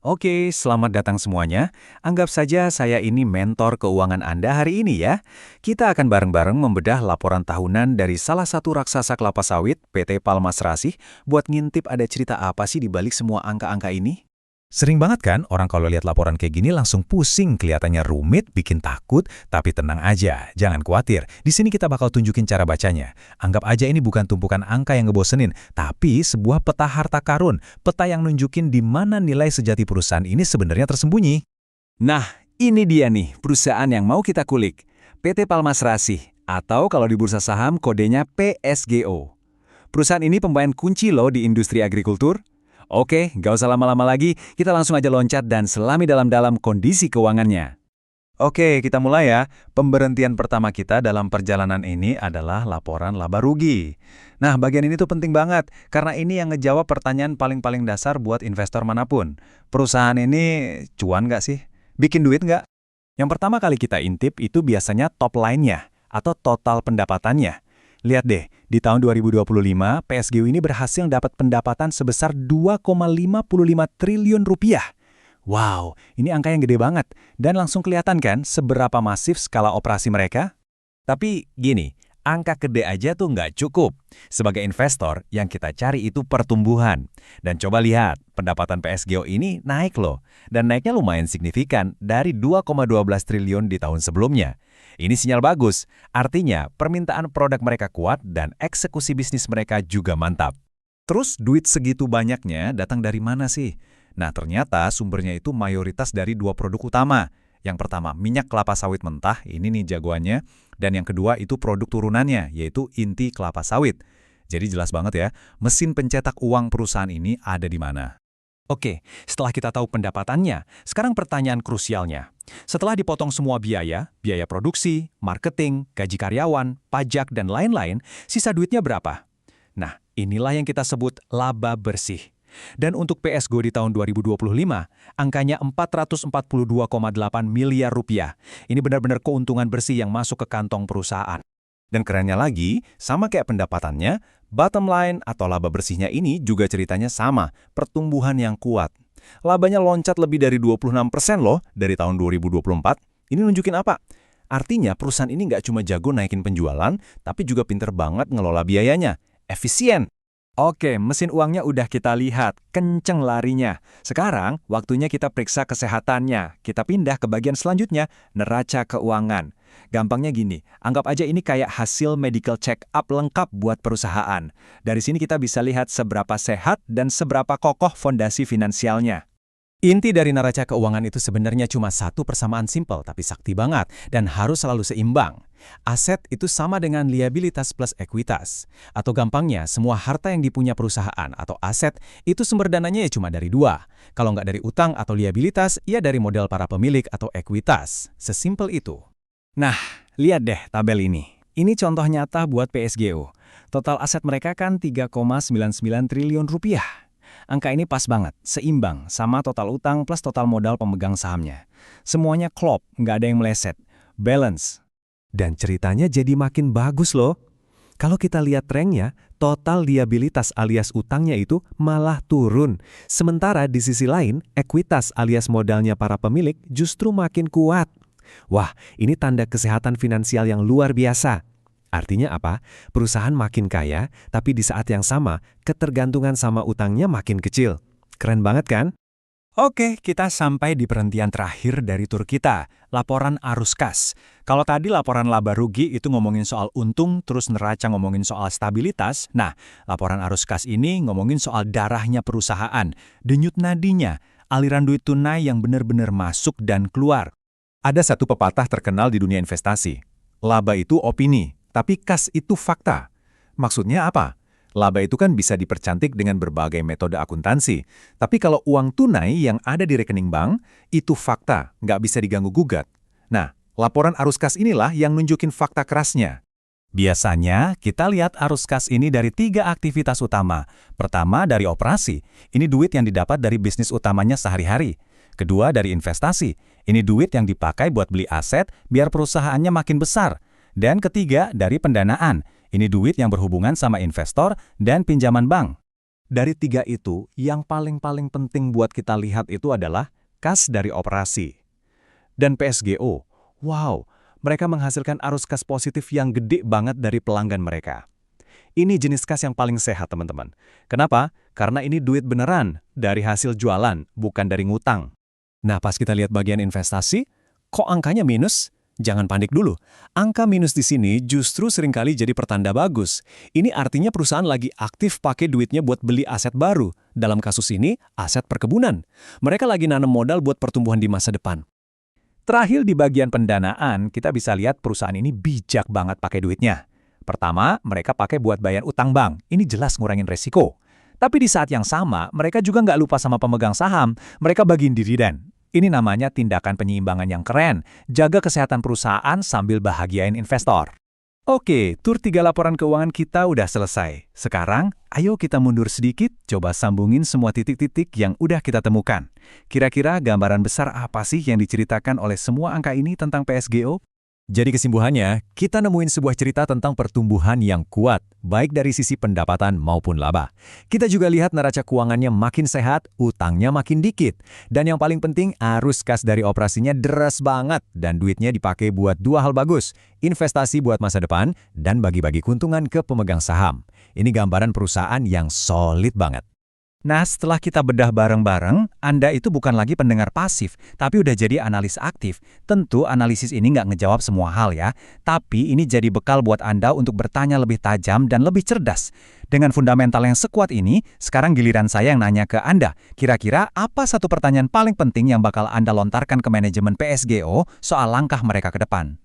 Oke, selamat datang semuanya. Anggap saja saya ini mentor keuangan Anda hari ini ya. Kita akan bareng-bareng membedah laporan tahunan dari salah satu raksasa kelapa sawit, PT Palmas Rasih, buat ngintip ada cerita apa sih di balik semua angka-angka ini. Sering banget kan orang kalau lihat laporan kayak gini langsung pusing, kelihatannya rumit, bikin takut, tapi tenang aja, jangan khawatir. Di sini kita bakal tunjukin cara bacanya. Anggap aja ini bukan tumpukan angka yang ngebosenin, tapi sebuah peta harta karun, peta yang nunjukin di mana nilai sejati perusahaan ini sebenarnya tersembunyi. Nah, ini dia nih perusahaan yang mau kita kulik. PT Palmas Rasih, atau kalau di bursa saham kodenya PSGO. Perusahaan ini pemain kunci loh di industri agrikultur. Oke, gak usah lama-lama lagi, kita langsung aja loncat dan selami dalam-dalam kondisi keuangannya. Oke, kita mulai ya. Pemberhentian pertama kita dalam perjalanan ini adalah laporan laba rugi. Nah, bagian ini tuh penting banget, karena ini yang ngejawab pertanyaan paling-paling dasar buat investor manapun. Perusahaan ini cuan nggak sih? Bikin duit nggak? Yang pertama kali kita intip itu biasanya top line-nya, atau total pendapatannya. Lihat deh, di tahun 2025, PSGO ini berhasil dapat pendapatan sebesar 2,55 triliun rupiah. Wow, ini angka yang gede banget. Dan langsung kelihatan kan seberapa masif skala operasi mereka? Tapi gini, angka gede aja tuh nggak cukup. Sebagai investor, yang kita cari itu pertumbuhan. Dan coba lihat, pendapatan PSGO ini naik loh. Dan naiknya lumayan signifikan dari 2,12 triliun di tahun sebelumnya. Ini sinyal bagus, artinya permintaan produk mereka kuat dan eksekusi bisnis mereka juga mantap. Terus duit segitu banyaknya datang dari mana sih? Nah, ternyata sumbernya itu mayoritas dari dua produk utama. Yang pertama, minyak kelapa sawit mentah, ini nih jagoannya. Dan yang kedua itu produk turunannya, yaitu inti kelapa sawit. Jadi jelas banget ya, mesin pencetak uang perusahaan ini ada di mana. Oke, setelah kita tahu pendapatannya, sekarang pertanyaan krusialnya. Setelah dipotong semua biaya, biaya produksi, marketing, gaji karyawan, pajak, dan lain-lain, sisa duitnya berapa? Nah, inilah yang kita sebut laba bersih. Dan untuk PSGO di tahun 2025, angkanya 442,8 miliar rupiah. Ini benar-benar keuntungan bersih yang masuk ke kantong perusahaan. Dan kerennya lagi, sama kayak pendapatannya, bottom line atau laba bersihnya ini juga ceritanya sama, pertumbuhan yang kuat. Labanya loncat lebih dari 26% loh dari tahun 2024. Ini nunjukin apa? Artinya perusahaan ini nggak cuma jago naikin penjualan, tapi juga pinter banget ngelola biayanya. Efisien. Oke, mesin uangnya udah kita lihat, kenceng larinya. Sekarang, waktunya kita periksa kesehatannya. Kita pindah ke bagian selanjutnya, neraca keuangan. Gampangnya gini, anggap aja ini kayak hasil medical check-up lengkap buat perusahaan. Dari sini kita bisa lihat seberapa sehat dan seberapa kokoh fondasi finansialnya. Inti dari neraca keuangan itu sebenarnya cuma satu persamaan simpel tapi sakti banget dan harus selalu seimbang. Aset itu sama dengan liabilitas plus ekuitas. Atau gampangnya, semua harta yang dipunya perusahaan atau aset itu sumber dananya ya cuma dari dua. Kalau nggak dari utang atau liabilitas, ya dari modal para pemilik atau ekuitas. Sesimpel itu. Nah, lihat deh tabel ini. Ini contoh nyata buat PSGO. Total aset mereka kan 3,99 triliun rupiah. Angka ini pas banget, seimbang, sama total utang plus total modal pemegang sahamnya. Semuanya klop, nggak ada yang meleset. Balance. Dan ceritanya jadi makin bagus loh. Kalau kita lihat trennya, total liabilitas alias utangnya itu malah turun. Sementara di sisi lain, ekuitas alias modalnya para pemilik justru makin kuat. Wah, ini tanda kesehatan finansial yang luar biasa. Artinya apa? Perusahaan makin kaya, tapi di saat yang sama, ketergantungan sama utangnya makin kecil. Keren banget kan? Oke, kita sampai di perhentian terakhir dari tur kita, laporan arus kas. Kalau tadi laporan laba rugi itu ngomongin soal untung, terus neraca ngomongin soal stabilitas, nah, laporan arus kas ini ngomongin soal darahnya perusahaan, denyut nadinya, aliran duit tunai yang benar-benar masuk dan keluar. Ada satu pepatah terkenal di dunia investasi. Laba itu opini, tapi kas itu fakta. Maksudnya apa? Laba itu kan bisa dipercantik dengan berbagai metode akuntansi. Tapi kalau uang tunai yang ada di rekening bank, itu fakta, nggak bisa diganggu-gugat. Nah, laporan arus kas inilah yang nunjukin fakta kerasnya. Biasanya, kita lihat arus kas ini dari 3 aktivitas utama. Pertama, dari operasi. Ini duit yang didapat dari bisnis utamanya sehari-hari. Kedua, dari investasi. Ini duit yang dipakai buat beli aset biar perusahaannya makin besar. Dan ketiga, dari pendanaan. Ini duit yang berhubungan sama investor dan pinjaman bank. Dari tiga itu, yang paling penting buat kita lihat itu adalah kas dari operasi. Dan PSGO, wow, mereka menghasilkan arus kas positif yang gede banget dari pelanggan mereka. Ini jenis kas yang paling sehat, teman-teman. Kenapa? Karena ini duit beneran dari hasil jualan, bukan dari ngutang. Nah, pas kita lihat bagian investasi, kok angkanya minus? Jangan panik dulu. Angka minus di sini justru seringkali jadi pertanda bagus. Ini artinya perusahaan lagi aktif pakai duitnya buat beli aset baru. Dalam kasus ini, aset perkebunan. Mereka lagi nanam modal buat pertumbuhan di masa depan. Terakhir di bagian pendanaan, kita bisa lihat perusahaan ini bijak banget pakai duitnya. Pertama, mereka pakai buat bayar utang bank. Ini jelas ngurangin resiko. Tapi di saat yang sama, mereka juga nggak lupa sama pemegang saham. Mereka bagiin dividen. Ini namanya tindakan penyeimbangan yang keren. Jaga kesehatan perusahaan sambil bahagiain investor. Oke, tur 3 laporan keuangan kita udah selesai. Sekarang, ayo kita mundur sedikit, coba sambungin semua titik-titik yang udah kita temukan. Kira-kira gambaran besar apa sih yang diceritakan oleh semua angka ini tentang PSGO? Jadi kesimpulannya, kita nemuin sebuah cerita tentang pertumbuhan yang kuat, baik dari sisi pendapatan maupun laba. Kita juga lihat neraca keuangannya makin sehat, utangnya makin dikit. Dan yang paling penting, arus kas dari operasinya deras banget, dan duitnya dipakai buat dua hal bagus, investasi buat masa depan, dan bagi-bagi keuntungan ke pemegang saham. Ini gambaran perusahaan yang solid banget. Nah, setelah kita bedah bareng-bareng, Anda itu bukan lagi pendengar pasif, tapi udah jadi analis aktif. Tentu analisis ini nggak ngejawab semua hal ya, tapi ini jadi bekal buat Anda untuk bertanya lebih tajam dan lebih cerdas. Dengan fundamental yang sekuat ini, sekarang giliran saya yang nanya ke Anda. Kira-kira apa satu pertanyaan paling penting yang bakal Anda lontarkan ke manajemen PSGO soal langkah mereka ke depan?